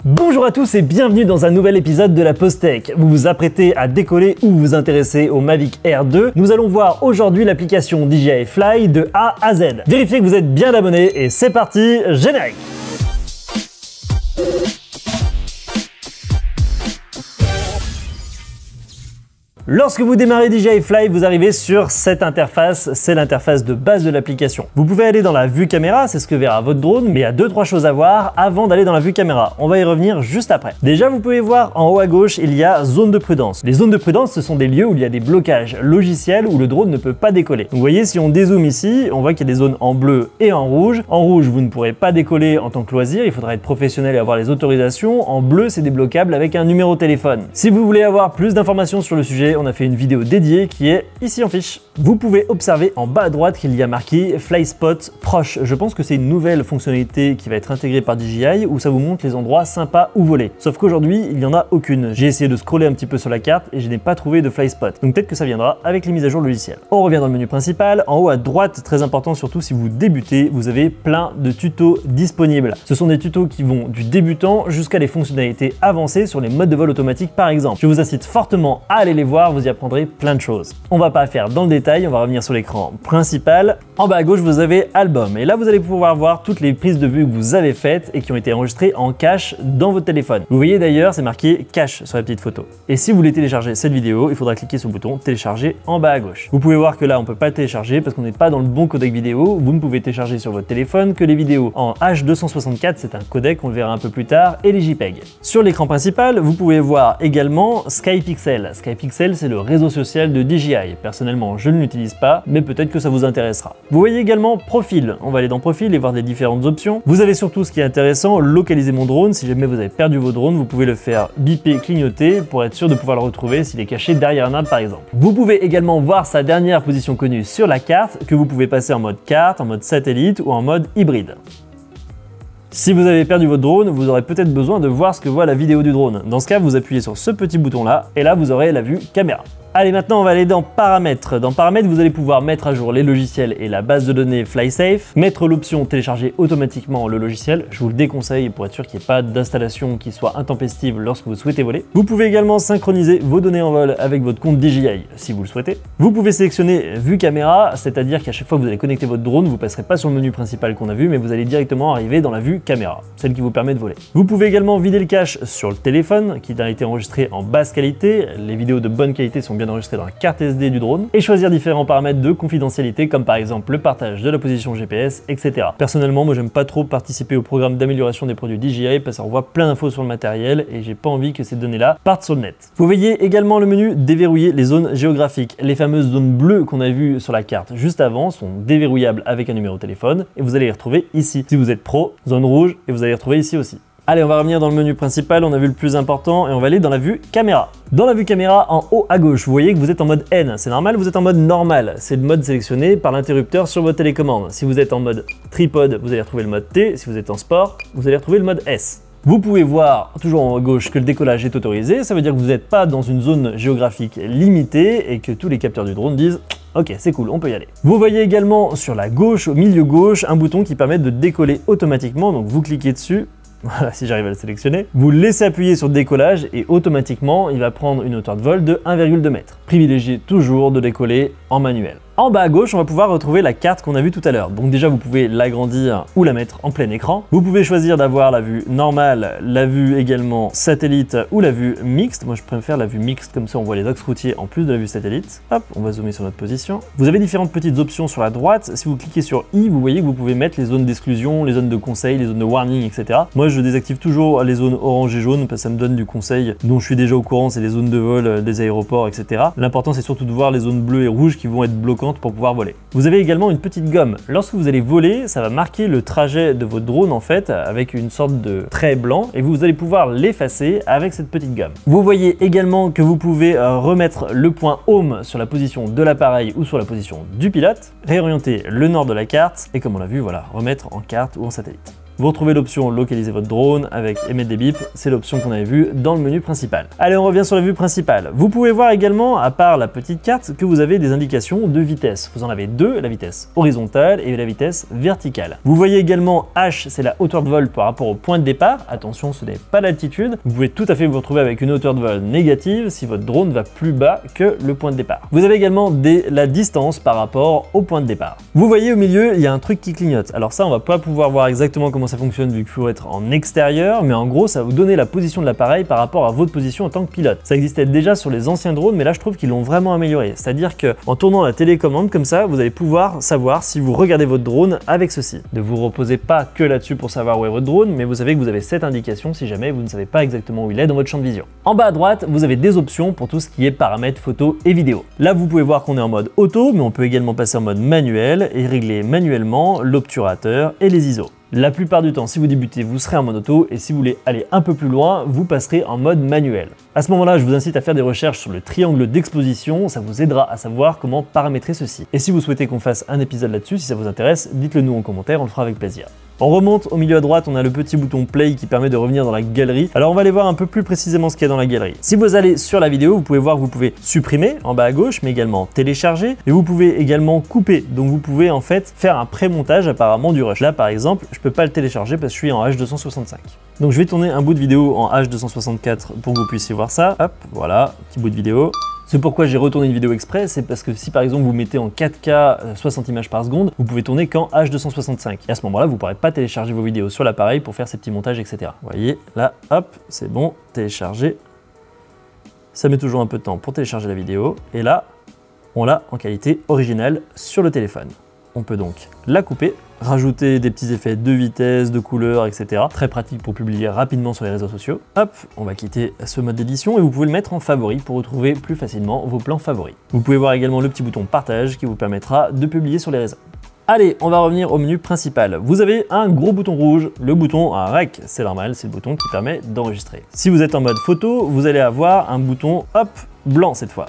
Bonjour à tous et bienvenue dans un nouvel épisode de la Pause Tech. Vous vous apprêtez à décoller ou vous intéressez au Mavic Air 2. Nous allons voir aujourd'hui l'application DJI Fly de A à Z. Vérifiez que vous êtes bien abonné et c'est parti, générique. Lorsque vous démarrez DJI Fly, vous arrivez sur cette interface, c'est l'interface de base de l'application. Vous pouvez aller dans la vue caméra, c'est ce que verra votre drone, mais il y a 2-3 choses à voir avant d'aller dans la vue caméra. On va y revenir juste après. Déjà, vous pouvez voir en haut à gauche, il y a zone de prudence. Les zones de prudence, ce sont des lieux où il y a des blocages logiciels où le drone ne peut pas décoller. Donc, vous voyez, si on dézoome ici, on voit qu'il y a des zones en bleu et en rouge. En rouge, vous ne pourrez pas décoller en tant que loisir, il faudra être professionnel et avoir les autorisations. En bleu, c'est débloquable avec un numéro de téléphone. Si vous voulez avoir plus d'informations sur le sujet, on a fait une vidéo dédiée qui est ici en fiche. Vous pouvez observer en bas à droite qu'il y a marqué Fly Spot proche. Je pense que c'est une nouvelle fonctionnalité qui va être intégrée par DJI où ça vous montre les endroits sympas où voler. Sauf qu'aujourd'hui, il n'y en a aucune. J'ai essayé de scroller un petit peu sur la carte et je n'ai pas trouvé de Fly Spot. Donc peut-être que ça viendra avec les mises à jour logicielles. On revient dans le menu principal. En haut à droite, très important surtout si vous débutez, vous avez plein de tutos disponibles. Ce sont des tutos qui vont du débutant jusqu'à les fonctionnalités avancées sur les modes de vol automatique par exemple. Je vous incite fortement à aller les voir, vous y apprendrez plein de choses. On va pas faire dans le détail, on va revenir sur l'écran principal. En bas à gauche, vous avez Album et là vous allez pouvoir voir toutes les prises de vue que vous avez faites et qui ont été enregistrées en cache dans votre téléphone. Vous voyez d'ailleurs, c'est marqué cache sur la petite photo. Et si vous voulez télécharger cette vidéo, il faudra cliquer sur le bouton télécharger en bas à gauche. Vous pouvez voir que là, on peut pas le télécharger parce qu'on n'est pas dans le bon codec vidéo. Vous ne pouvez télécharger sur votre téléphone que les vidéos en H264, c'est un codec, on le verra un peu plus tard, et les JPEG. Sur l'écran principal, vous pouvez voir également SkyPixel. SkyPixel, c'est le réseau social de DJI. Personnellement, je ne l'utilise pas, mais peut-être que ça vous intéressera. Vous voyez également Profil. On va aller dans Profil et voir des différentes options. Vous avez surtout ce qui est intéressant, localiser mon drone. Si jamais vous avez perdu vos drones, vous pouvez le faire biper, clignoter pour être sûr de pouvoir le retrouver s'il est caché derrière un arbre par exemple. Vous pouvez également voir sa dernière position connue sur la carte que vous pouvez passer en mode carte, en mode satellite ou en mode hybride. Si vous avez perdu votre drone, vous aurez peut-être besoin de voir ce que voit la vidéo du drone. Dans ce cas, vous appuyez sur ce petit bouton là et là vous aurez la vue caméra. Allez, maintenant on va aller dans Paramètres. Dans Paramètres, vous allez pouvoir mettre à jour les logiciels et la base de données FlySafe, mettre l'option télécharger automatiquement le logiciel. Je vous le déconseille pour être sûr qu'il n'y ait pas d'installation qui soit intempestive lorsque vous souhaitez voler. Vous pouvez également synchroniser vos données en vol avec votre compte DJI si vous le souhaitez. Vous pouvez sélectionner vue caméra, c'est-à-dire qu'à chaque fois que vous allez connecter votre drone, vous ne passerez pas sur le menu principal qu'on a vu, mais vous allez directement arriver dans la vue caméra, celle qui vous permet de voler. Vous pouvez également vider le cache sur le téléphone qui a été enregistré en basse qualité. Les vidéos de bonne qualité sont bien enregistrées dans la carte SD du drone et choisir différents paramètres de confidentialité comme par exemple le partage de la position GPS, etc. Personnellement, moi j'aime pas trop participer au programme d'amélioration des produits DJI parce qu'on voit plein d'infos sur le matériel et j'ai pas envie que ces données-là partent sur le net. Vous voyez également le menu déverrouiller les zones géographiques. Les fameuses zones bleues qu'on a vues sur la carte juste avant sont déverrouillables avec un numéro de téléphone et vous allez les retrouver ici. Si vous êtes pro, zone rouge et vous allez les retrouver ici aussi. Allez, on va revenir dans le menu principal, on a vu le plus important et on va aller dans la vue caméra. Dans la vue caméra, en haut à gauche, vous voyez que vous êtes en mode N. C'est normal, vous êtes en mode normal. C'est le mode sélectionné par l'interrupteur sur votre télécommande. Si vous êtes en mode tripod, vous allez retrouver le mode T. Si vous êtes en sport, vous allez retrouver le mode S. Vous pouvez voir, toujours en haut à gauche, que le décollage est autorisé. Ça veut dire que vous n'êtes pas dans une zone géographique limitée et que tous les capteurs du drone disent « Ok, c'est cool, on peut y aller ». Vous voyez également sur la gauche, au milieu gauche, un bouton qui permet de décoller automatiquement. Donc vous cliquez dessus. Voilà, si j'arrive à le sélectionner. Vous laissez appuyer sur le décollage et automatiquement, il va prendre une hauteur de vol de 1,2 m. Privilégiez toujours de décoller en manuel. En bas à gauche, on va pouvoir retrouver la carte qu'on a vue tout à l'heure. Donc déjà, vous pouvez l'agrandir ou la mettre en plein écran. Vous pouvez choisir d'avoir la vue normale, la vue également satellite ou la vue mixte. Moi, je préfère la vue mixte, comme ça on voit les axes routiers en plus de la vue satellite. Hop, on va zoomer sur notre position. Vous avez différentes petites options sur la droite. Si vous cliquez sur I, vous voyez que vous pouvez mettre les zones d'exclusion, les zones de conseil, les zones de warning, etc. Moi, je désactive toujours les zones orange et jaune parce que ça me donne du conseil dont je suis déjà au courant, c'est les zones de vol des aéroports, etc. L'important, c'est surtout de voir les zones bleues et rouges qui vont être bloquantes pour pouvoir voler. Vous avez également une petite gomme. Lorsque vous allez voler, ça va marquer le trajet de votre drone en fait avec une sorte de trait blanc et vous allez pouvoir l'effacer avec cette petite gomme. Vous voyez également que vous pouvez remettre le point home sur la position de l'appareil ou sur la position du pilote, réorienter le nord de la carte et comme on l'a vu, voilà, remettre en carte ou en satellite. vous retrouvez l'option localiser votre drone avec émettre des bips, c'est l'option qu'on avait vue dans le menu principal. Allez, on revient sur la vue principale. Vous pouvez voir également, à part la petite carte, que vous avez des indications de vitesse. Vous en avez deux, la vitesse horizontale et la vitesse verticale. Vous voyez également H, c'est la hauteur de vol par rapport au point de départ. Attention, ce n'est pas l'altitude. Vous pouvez tout à fait vous retrouver avec une hauteur de vol négative si votre drone va plus bas que le point de départ. Vous avez également la distance par rapport au point de départ. Vous voyez au milieu, il y a un truc qui clignote. Alors ça, on va pas pouvoir voir exactement comment ça fonctionne vu qu'il faut être en extérieur, mais en gros, ça va vous donner la position de l'appareil par rapport à votre position en tant que pilote. Ça existait déjà sur les anciens drones, mais là, je trouve qu'ils l'ont vraiment amélioré. C'est-à-dire qu'en tournant la télécommande comme ça, vous allez pouvoir savoir si vous regardez votre drone avec ceci. Ne vous reposez pas que là-dessus pour savoir où est votre drone, mais vous savez que vous avez cette indication si jamais vous ne savez pas exactement où il est dans votre champ de vision. En bas à droite, vous avez des options pour tout ce qui est paramètres photo et vidéo. Là, vous pouvez voir qu'on est en mode auto, mais on peut également passer en mode manuel et régler manuellement l'obturateur et les ISO. La plupart du temps, si vous débutez, vous serez en mode auto et si vous voulez aller un peu plus loin, vous passerez en mode manuel. À ce moment-là, je vous incite à faire des recherches sur le triangle d'exposition, ça vous aidera à savoir comment paramétrer ceci. Et si vous souhaitez qu'on fasse un épisode là-dessus, si ça vous intéresse, dites-le nous en commentaire, on le fera avec plaisir. On remonte au milieu à droite, on a le petit bouton play qui permet de revenir dans la galerie. Alors on va aller voir un peu plus précisément ce qu'il y a dans la galerie. Si vous allez sur la vidéo, vous pouvez voir que vous pouvez supprimer en bas à gauche, mais également télécharger. Et vous pouvez également couper. Donc vous pouvez en fait faire un pré-montage apparemment du rush. Là par exemple, je peux pas le télécharger parce que je suis en H265. Donc je vais tourner un bout de vidéo en H264 pour que vous puissiez voir ça. Hop, voilà, petit bout de vidéo. C'est pourquoi j'ai retourné une vidéo exprès, c'est parce que si par exemple vous mettez en 4K 60 images par seconde, vous pouvez tourner qu'en H265. Et à ce moment-là, vous ne pourrez pas télécharger vos vidéos sur l'appareil pour faire ces petits montages, etc. Vous voyez, là, hop, c'est bon, télécharger. Ça met toujours un peu de temps pour télécharger la vidéo. Et là, on l'a en qualité originale sur le téléphone. On peut donc la couper, rajouter des petits effets de vitesse, de couleur, etc. Très pratique pour publier rapidement sur les réseaux sociaux. Hop, on va quitter ce mode d'édition et vous pouvez le mettre en favori pour retrouver plus facilement vos plans favoris. Vous pouvez voir également le petit bouton partage qui vous permettra de publier sur les réseaux. Allez, on va revenir au menu principal. Vous avez un gros bouton rouge, le bouton REC, c'est normal, c'est le bouton qui permet d'enregistrer. Si vous êtes en mode photo, vous allez avoir un bouton, hop, blanc cette fois.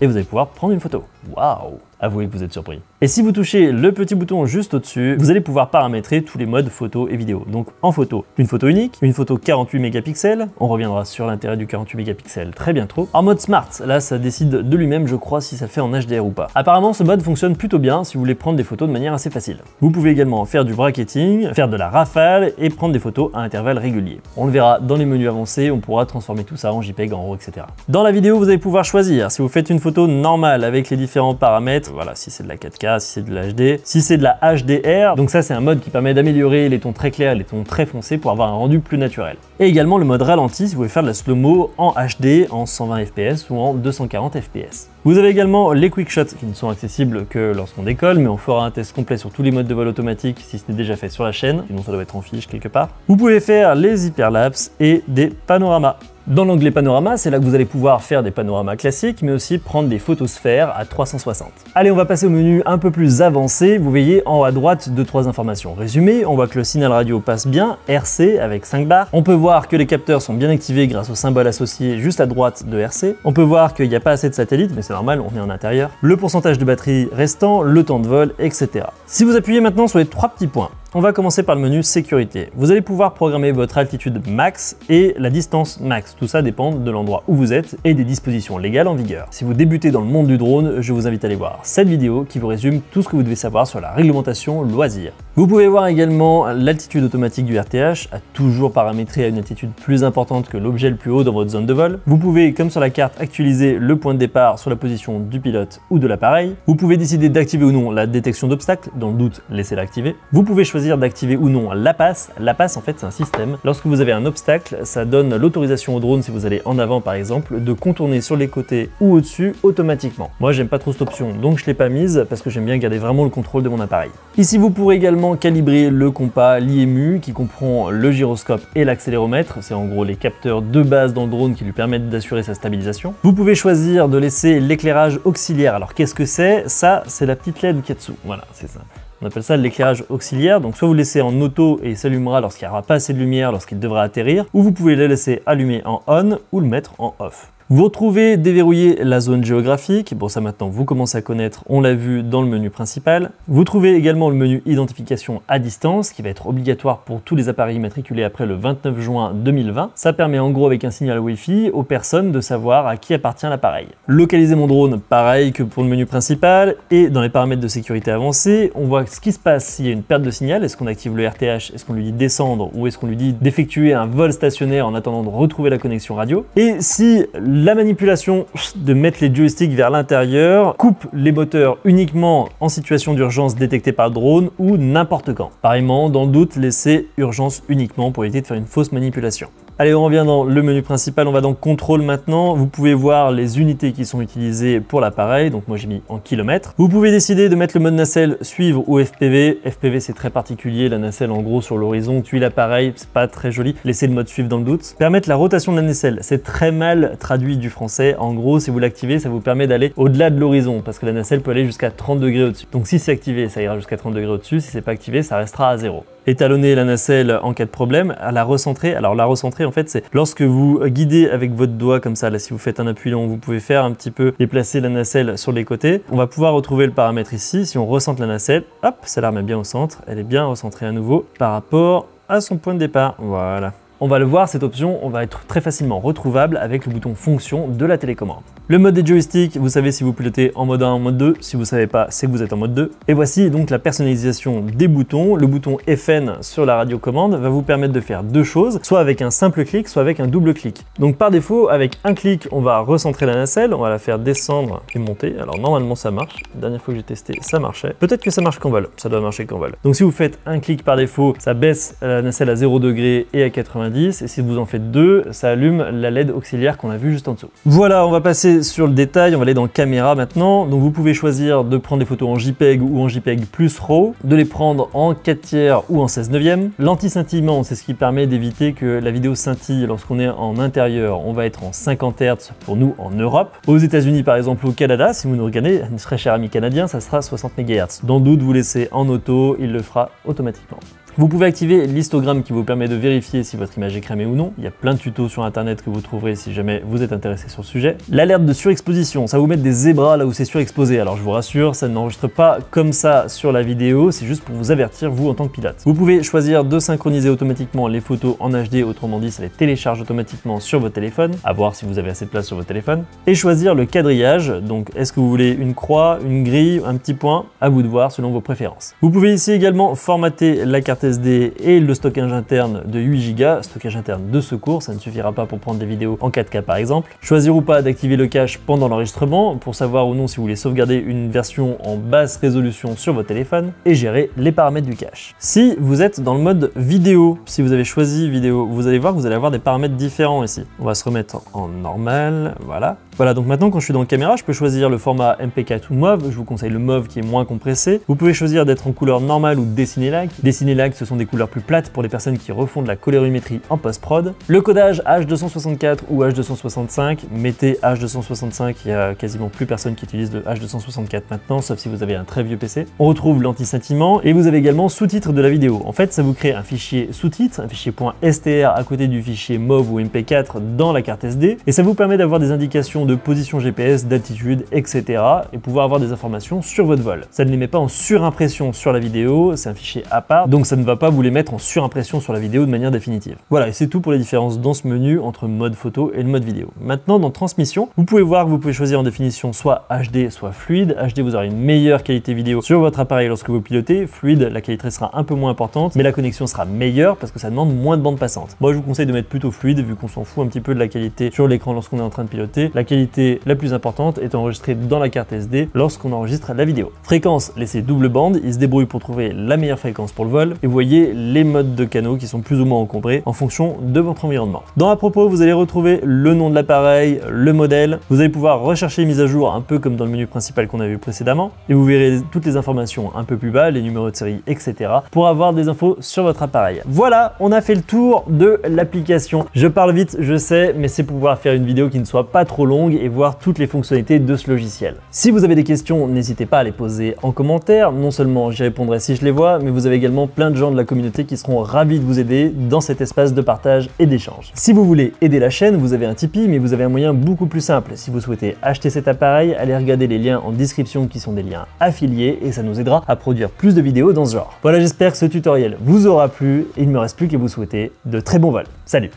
Et vous allez pouvoir prendre une photo. Waouh! Avouez que vous êtes surpris. Et si vous touchez le petit bouton juste au-dessus, vous allez pouvoir paramétrer tous les modes photo et vidéo. Donc en photo, une photo unique, une photo 48 mégapixels, on reviendra sur l'intérêt du 48 mégapixels très bientôt. En mode smart, là ça décide de lui-même je crois si ça fait en HDR ou pas. Apparemment ce mode fonctionne plutôt bien si vous voulez prendre des photos de manière assez facile. Vous pouvez également faire du bracketing, faire de la rafale et prendre des photos à intervalles réguliers. On le verra dans les menus avancés, on pourra transformer tout ça en JPEG, en RAW, etc. Dans la vidéo, vous allez pouvoir choisir si vous faites une photo normale avec les différents paramètres, voilà, si c'est de la 4K, si c'est de l'HD, si c'est de la HDR, donc ça c'est un mode qui permet d'améliorer les tons très clairs et les tons très foncés pour avoir un rendu plus naturel. Et également le mode ralenti si vous voulez faire de la slow-mo en HD, en 120 fps ou en 240 fps. Vous avez également les quick shots qui ne sont accessibles que lorsqu'on décolle, mais on fera un test complet sur tous les modes de vol automatique si ce n'est déjà fait sur la chaîne, sinon ça doit être en fiche quelque part. Vous pouvez faire les hyperlapses et des panoramas. Dans l'onglet panorama, c'est là que vous allez pouvoir faire des panoramas classiques, mais aussi prendre des photos sphères à 360. Allez, on va passer au menu un peu plus avancé. Vous voyez en haut à droite 2-3 informations résumées. On voit que le signal radio passe bien, RC avec 5 bars. On peut voir que les capteurs sont bien activés grâce au symbole associé juste à droite de RC. On peut voir qu'il n'y a pas assez de satellites, mais c'est normal, on est en intérieur. Le pourcentage de batterie restant, le temps de vol, etc. Si vous appuyez maintenant sur les 3 petits points, on va commencer par le menu sécurité. Vous allez pouvoir programmer votre altitude max et la distance max. Tout ça dépend de l'endroit où vous êtes et des dispositions légales en vigueur. Si vous débutez dans le monde du drone, je vous invite à aller voir cette vidéo qui vous résume tout ce que vous devez savoir sur la réglementation loisir. Vous pouvez voir également l'altitude automatique du RTH, à toujours paramétrer à une altitude plus importante que l'objet le plus haut dans votre zone de vol. Vous pouvez, comme sur la carte, actualiser le point de départ sur la position du pilote ou de l'appareil. Vous pouvez décider d'activer ou non la détection d'obstacles, dans le doute, laissez-la activer. Vous pouvez choisir d'activer ou non la passe. La passe, en fait, c'est un système. Lorsque vous avez un obstacle, ça donne l'autorisation au drone, si vous allez en avant par exemple, de contourner sur les côtés ou au-dessus automatiquement. Moi, j'aime pas trop cette option, donc je l'ai pas mise parce que j'aime bien garder vraiment le contrôle de mon appareil. Ici, vous pourrez également calibrer le compas, l'IMU, qui comprend le gyroscope et l'accéléromètre. C'est en gros les capteurs de base dans le drone qui lui permettent d'assurer sa stabilisation. Vous pouvez choisir de laisser l'éclairage auxiliaire. Alors, qu'est-ce que c'est? Ça, c'est la petite LED qui est dessous. Voilà, c'est ça. On appelle ça l'éclairage auxiliaire, donc soit vous le laissez en auto et il s'allumera lorsqu'il n'y aura pas assez de lumière, lorsqu'il devra atterrir, ou vous pouvez le laisser allumer en on ou le mettre en off. Vous retrouvez déverrouiller la zone géographique. Bon, ça maintenant, vous commencez à connaître, on l'a vu dans le menu principal. Vous trouvez également le menu identification à distance qui va être obligatoire pour tous les appareils immatriculés après le 29 juin 2020. Ça permet en gros avec un signal Wi-Fi aux personnes de savoir à qui appartient l'appareil. Localiser mon drone, pareil que pour le menu principal, et dans les paramètres de sécurité avancés, on voit ce qui se passe s'il y a une perte de signal. Est-ce qu'on active le RTH, est-ce qu'on lui dit descendre ou est-ce qu'on lui dit d'effectuer un vol stationnaire en attendant de retrouver la connexion radio. Et si la manipulation de mettre les joysticks vers l'intérieur coupe les moteurs uniquement en situation d'urgence détectée par le drone ou n'importe quand. Pareillement, dans le doute, laissez urgence uniquement pour éviter de faire une fausse manipulation. Allez, on revient dans le menu principal, on va dans contrôle maintenant. Vous pouvez voir les unités qui sont utilisées pour l'appareil, donc moi j'ai mis en kilomètres. Vous pouvez décider de mettre le mode nacelle suivre ou FPV. FPV c'est très particulier, la nacelle en gros sur l'horizon tue l'appareil, c'est pas très joli. Laissez le mode suivre dans le doute. Permettre la rotation de la nacelle, c'est très mal traduit du français. En gros, si vous l'activez, ça vous permet d'aller au-delà de l'horizon parce que la nacelle peut aller jusqu'à 30 degrés au-dessus. Donc si c'est activé, ça ira jusqu'à 30 degrés au-dessus, si c'est pas activé, ça restera à 0. Étalonner la nacelle en cas de problème, à la recentrer. Alors la recentrer en fait c'est lorsque vous guidez avec votre doigt comme ça, là si vous faites un appui long, vous pouvez faire un petit peu déplacer la nacelle sur les côtés. On va pouvoir retrouver le paramètre ici, si on recentre la nacelle, hop, ça la remet bien au centre, elle est bien recentrée à nouveau par rapport à son point de départ, voilà. On va le voir, cette option, on va être très facilement retrouvable avec le bouton fonction de la télécommande. Le mode des joysticks, vous savez si vous pilotez en mode 1, en mode 2. Si vous ne savez pas, c'est que vous êtes en mode 2. Et voici donc la personnalisation des boutons. Le bouton FN sur la radiocommande va vous permettre de faire deux choses, soit avec un simple clic, soit avec un double clic. Donc par défaut, avec un clic, on va recentrer la nacelle, on va la faire descendre et monter. Alors normalement ça marche. La dernière fois que j'ai testé, ça marchait. Peut-être que ça marche qu'en vol, ça doit marcher qu'en vol. Donc si vous faites un clic par défaut, ça baisse la nacelle à 0 degré et à 90. Et si vous en faites deux, ça allume la LED auxiliaire qu'on a vu juste en dessous. Voilà, on va passer sur le détail, on va aller dans caméra maintenant. Donc vous pouvez choisir de prendre des photos en JPEG ou en JPEG plus RAW, de les prendre en 4/3 ou en 16/9. L'anti-scintillement, c'est ce qui permet d'éviter que la vidéo scintille lorsqu'on est en intérieur. On va être en 50 Hz pour nous en Europe. Aux États-Unis par exemple, au Canada, si vous nous regardez, un très cher ami canadien, ça sera 60 MHz. Dans le doute, vous laissez en auto, il le fera automatiquement. Vous pouvez activer l'histogramme qui vous permet de vérifier si votre image est cramée ou non. Il y a plein de tutos sur internet que vous trouverez si jamais vous êtes intéressé sur le sujet. L'alerte de surexposition, ça va vous mettre des zébras là où c'est surexposé. Alors je vous rassure, ça n'enregistre pas comme ça sur la vidéo, c'est juste pour vous avertir vous en tant que pilote. Vous pouvez choisir de synchroniser automatiquement les photos en HD, autrement dit ça les télécharge automatiquement sur votre téléphone, à voir si vous avez assez de place sur votre téléphone. Et choisir le quadrillage, donc est-ce que vous voulez une croix, une grille, un petit point, à vous de voir selon vos préférences. Vous pouvez ici également formater la carte SD et le stockage interne de 8 Go, stockage interne de secours, ça ne suffira pas pour prendre des vidéos en 4K par exemple. Choisir ou pas d'activer le cache pendant l'enregistrement pour savoir ou non si vous voulez sauvegarder une version en basse résolution sur votre téléphone et gérer les paramètres du cache. Si vous êtes dans le mode vidéo, si vous avez choisi vidéo, vous allez voir que vous allez avoir des paramètres différents ici. On va se remettre en normal, voilà. Voilà, donc maintenant quand je suis dans caméra, je peux choisir le format MP4 ou MOV, je vous conseille le MOV qui est moins compressé. Vous pouvez choisir d'être en couleur normale ou Dessiné Lag. Dessiné Lag, ce sont des couleurs plus plates pour les personnes qui refont de la colorimétrie en post-prod. Le codage H264 ou H265, mettez H265, il y a quasiment plus personne qui utilise de H264 maintenant, sauf si vous avez un très vieux PC. On retrouve l'anti-scintillement et vous avez également sous-titres de la vidéo. En fait, ça vous crée un fichier sous-titres, un fichier .str à côté du fichier MOV ou MP4 dans la carte SD et ça vous permet d'avoir des indications de position GPS, d'altitude, etc. et pouvoir avoir des informations sur votre vol. Ça ne les met pas en surimpression sur la vidéo, c'est un fichier à part, donc ça ne va pas vous les mettre en surimpression sur la vidéo de manière définitive. Voilà, et c'est tout pour les différences dans ce menu entre mode photo et le mode vidéo. Maintenant, dans transmission, vous pouvez voir que vous pouvez choisir en définition soit HD, soit fluide. HD, vous aurez une meilleure qualité vidéo sur votre appareil lorsque vous pilotez. Fluide, la qualité sera un peu moins importante, mais la connexion sera meilleure parce que ça demande moins de bande passante. Moi, je vous conseille de mettre plutôt fluide, vu qu'on s'en fout un petit peu de la qualité sur l'écran lorsqu'on est en train de piloter. La qualité la plus importante est enregistrée dans la carte SD lorsqu'on enregistre la vidéo. Fréquence, laissez double bande, il se débrouille pour trouver la meilleure fréquence pour le vol, et vous voyez les modes de canaux qui sont plus ou moins encombrés en fonction de votre environnement. Dans à propos, vous allez retrouver le nom de l'appareil, le modèle, vous allez pouvoir rechercher les mises à jour un peu comme dans le menu principal qu'on a vu précédemment, et vous verrez toutes les informations un peu plus bas, les numéros de série, etc. pour avoir des infos sur votre appareil. Voilà, on a fait le tour de l'application. Je parle vite, je sais, mais c'est pour pouvoir faire une vidéo qui ne soit pas trop longue et voir toutes les fonctionnalités de ce logiciel. Si vous avez des questions, n'hésitez pas à les poser en commentaire. Non seulement j'y répondrai si je les vois, mais vous avez également plein de gens de la communauté qui seront ravis de vous aider dans cet espace de partage et d'échange. Si vous voulez aider la chaîne, vous avez un Tipeee, mais vous avez un moyen beaucoup plus simple. Si vous souhaitez acheter cet appareil, allez regarder les liens en description qui sont des liens affiliés et ça nous aidera à produire plus de vidéos dans ce genre. Voilà, j'espère que ce tutoriel vous aura plu. Il ne me reste plus qu'à vous souhaiter de très bons vols. Salut!